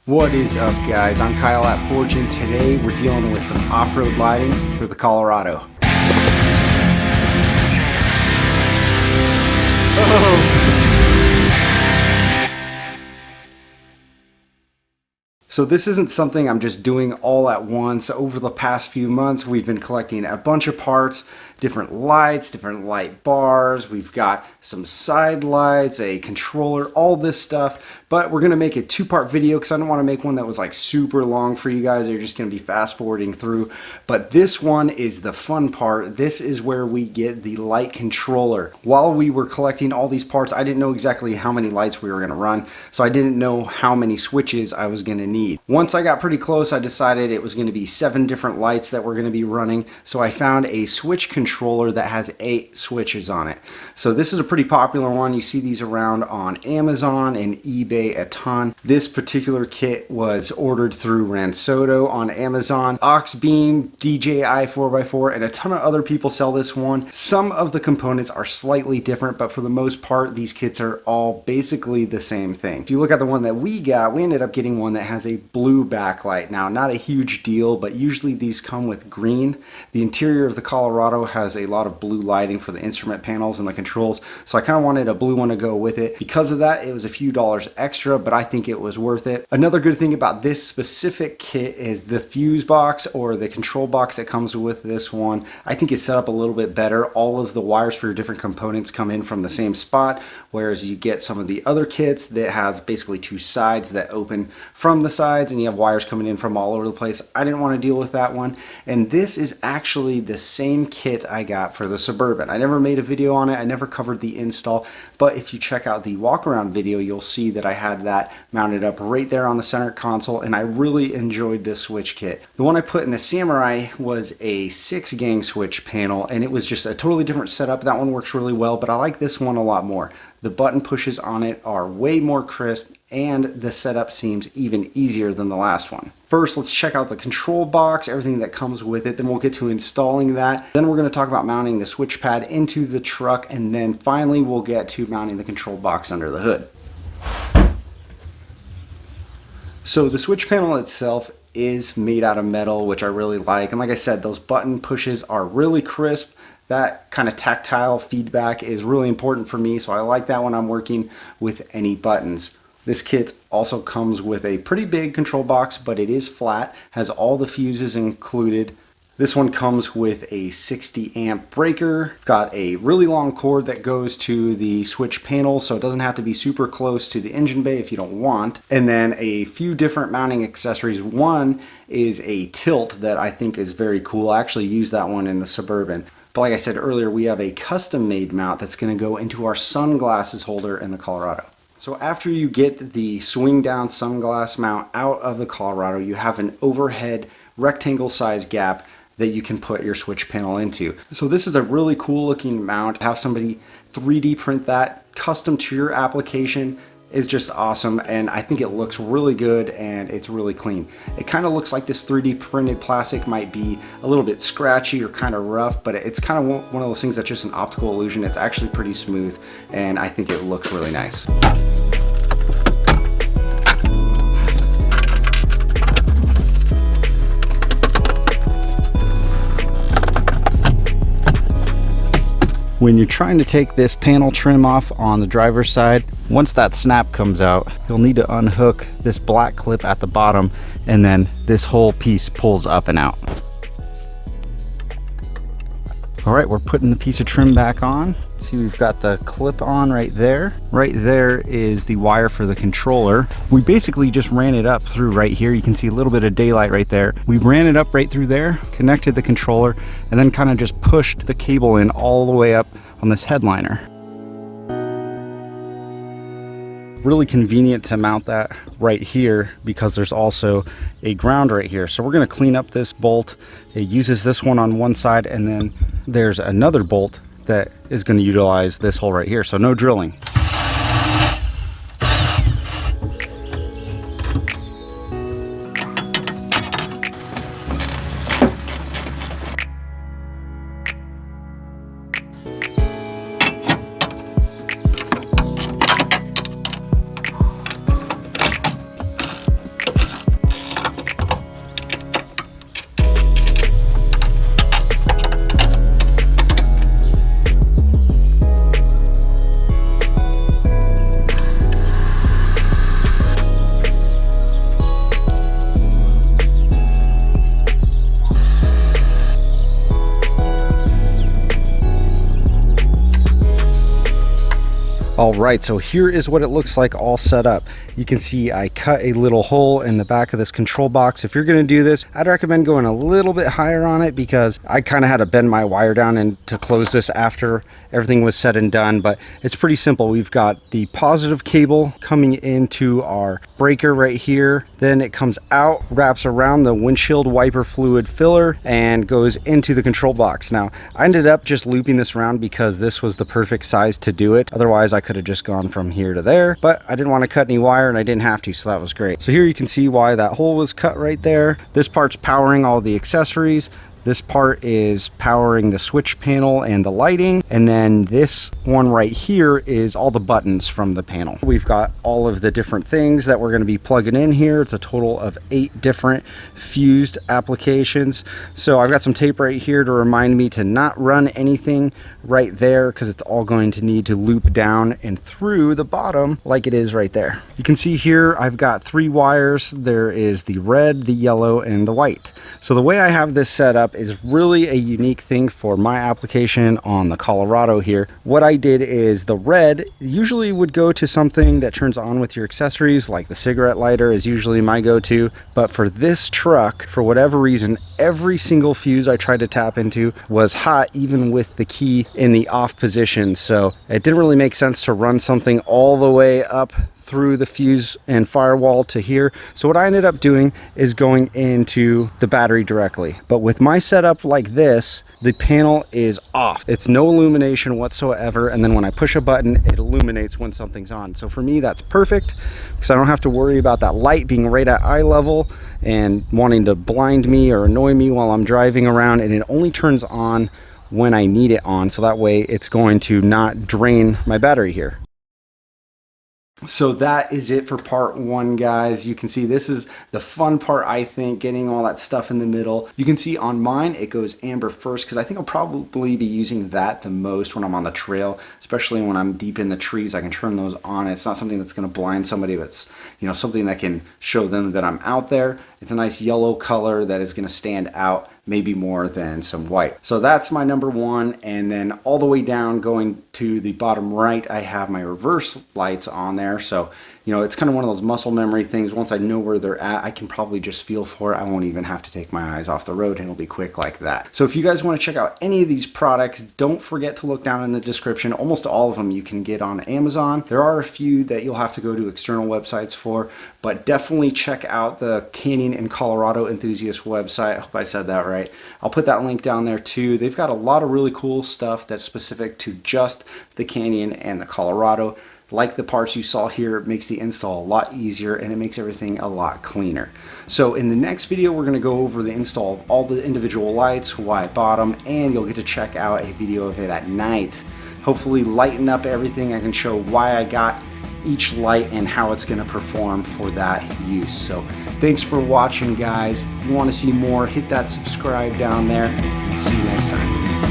What is up, guys? I'm Kyle at Fortune. Today we're dealing with some off-road lighting for the Colorado. So this isn't something I'm just doing all at once. Over the past few months, we've been collecting a bunch of parts, different lights, different light bars. We've got some side lights, a controller, all this stuff. But we're gonna make a two-part video because I don't want to make one that was like super long for you guys. You're just gonna be fast forwarding through. But this one is the fun part. This is where we get the light controller. While we were collecting all these parts, I didn't know exactly how many lights we were gonna run. So I didn't know how many switches I was gonna need. Once I got pretty close, I decided it was going to be 7 different lights that we're going to be running. So I found a switch controller that has 8 switches on it. So this is a pretty popular one. You see these around on Amazon and eBay a ton. This particular kit was ordered through Ransodo on Amazon. Oxbeam, DJI 4x4, and a ton of other people sell this one. Some of the components are slightly different, but for the most part, these kits are all basically the same thing. If you look at the one that we got, we ended up getting one that has a blue backlight. Now, not a huge deal, but usually these come with green. The interior of the Colorado has a lot of blue lighting for the instrument panels and the controls, so I kind of wanted a blue one to go with it. Because of that, it was a few dollars extra, but I think it was worth it. Another good thing about this specific kit is the fuse box or the control box that comes with this one. I think it's set up a little bit better. All of the wires for your different components come in from the same spot, whereas you get some of the other kits that has basically 2 sides that open from the sides, and you have wires coming in from all over the place. I didn't want to deal with that one. And this is actually the same kit I got for the Suburban. I never made a video on it. I never covered the install, but if you check out the walk around video, you'll see that I had that mounted up right there on the center console, and I really enjoyed this switch kit. The one I put in the Samurai was a 6-gang switch panel, and it was just a totally different setup. That one works really well, but I like this one a lot more. The button pushes on it are way more crisp, and the setup seems even easier than the last one. First, let's check out the control box, everything that comes with it, then we'll get to installing that. Then we're going to talk about mounting the switch pad into the truck, and then finally we'll get to mounting the control box under the hood. So the switch panel itself is made out of metal, which I really like, and like I said, those button pushes are really crisp. That kind of tactile feedback is really important for me, so I like that when I'm working with any buttons. This kit also comes with a pretty big control box, but it is flat, has all the fuses included. This one comes with a 60 amp breaker, got a really long cord that goes to the switch panel, so it doesn't have to be super close to the engine bay if you don't want. And then a few different mounting accessories. One is a tilt that I think is very cool. I actually used that one in the Suburban. But like I said earlier, we have a custom-made mount that's going to go into our sunglasses holder in the Colorado. So after you get the swing-down sunglass mount out of the Colorado, you have an overhead rectangle-sized gap that you can put your switch panel into. So this is a really cool-looking mount. Have somebody 3D print that custom to your application is just awesome, and I think it looks really good and it's really clean. It kind of looks like this 3D printed plastic might be a little bit scratchy or kind of rough, but it's kind of one of those things that's just an optical illusion. It's actually pretty smooth, and I think it looks really nice. When you're trying to take this panel trim off on the driver's side, once that snap comes out, you'll need to unhook this black clip at the bottom, and then this whole piece pulls up and out. All right, we're putting the piece of trim back on. See, we've got the clip on right there. Right there is the wire for the controller. We basically just ran it up through right here. You can see a little bit of daylight right there. We ran it up right through there, connected the controller, and then kind of just pushed the cable in all the way up on this headliner. Really convenient to mount that right here because there's also a ground right here. So we're going to clean up this bolt. It uses this one on one side, and then there's another bolt that is going to utilize this hole right here. So no drilling. All right, so here is what it looks like all set up. You can see I cut a little hole in the back of this control box. If you're gonna do this, I'd recommend going a little bit higher on it because I kind of had to bend my wire down and to close this after everything was said and done, but it's pretty simple. We've got the positive cable coming into our breaker right here. Then it comes out, wraps around the windshield wiper fluid filler and goes into the control box. Now, I ended up just looping this around because this was the perfect size to do it. Otherwise, I could have just gone from here to there, but I didn't want to cut any wire and I didn't have to, so that was great. So here you can see why that hole was cut right there. This part's powering all the accessories. This part is powering the switch panel and the lighting, and then this one right here is all the buttons from the panel. We've got all of the different things that we're going to be plugging in here. It's a total of 8 different fused applications. So I've got some tape right here to remind me to not run anything right there because it's all going to need to loop down and through the bottom like it is right there. You can see here I've got 3 wires. There is the red, the yellow, and the white. So the way I have this set up is really a unique thing for my application on the Colorado here. What I did is the red usually would go to something that turns on with your accessories, like the cigarette lighter is usually my go-to. But for this truck, for whatever reason, every single fuse I tried to tap into was hot, even with the key in the off position. So it didn't really make sense to run something all the way up through the fuse and firewall to here. So what I ended up doing is going into the battery directly. But with my setup like this, the panel is off. It's no illumination whatsoever. And then when I push a button, it illuminates when something's on. So for me, that's perfect because I don't have to worry about that light being right at eye level and wanting to blind me or annoy me while I'm driving around. And it only turns on when I need it on. So that way it's going to not drain my battery here. So that is it for part 1, guys. You can see this is the fun part, I think, getting all that stuff in the middle. You can see on mine, it goes amber first because I think I'll probably be using that the most when I'm on the trail, especially when I'm deep in the trees. I can turn those on. It's not something that's going to blind somebody, but it's, you know, something that can show them that I'm out there. It's a nice yellow color that is going to stand out maybe more than some white. So that's my number 1. And then all the way down going to the bottom right, I have my reverse lights on there. So, you know, it's kind of one of those muscle memory things. Once I know where they're at, I can probably just feel for it. I won't even have to take my eyes off the road and it'll be quick like that. So if you guys want to check out any of these products, don't forget to look down in the description. Almost all of them you can get on Amazon. There are a few that you'll have to go to external websites for, but definitely check out the Canyon and Colorado Enthusiast website. I hope I said that right. I'll put that link down there too. They've got a lot of really cool stuff that's specific to just the Canyon and the Colorado. Like the parts you saw here, it makes the install a lot easier and it makes everything a lot cleaner. So in the next video, we're going to go over the install of all the individual lights, why I bought them, and you'll get to check out a video of it at night. Hopefully lighten up everything. I can show why I got each light and how it's going to perform for that use. So thanks for watching, guys. If you want to see more, hit that subscribe down there. See you next time.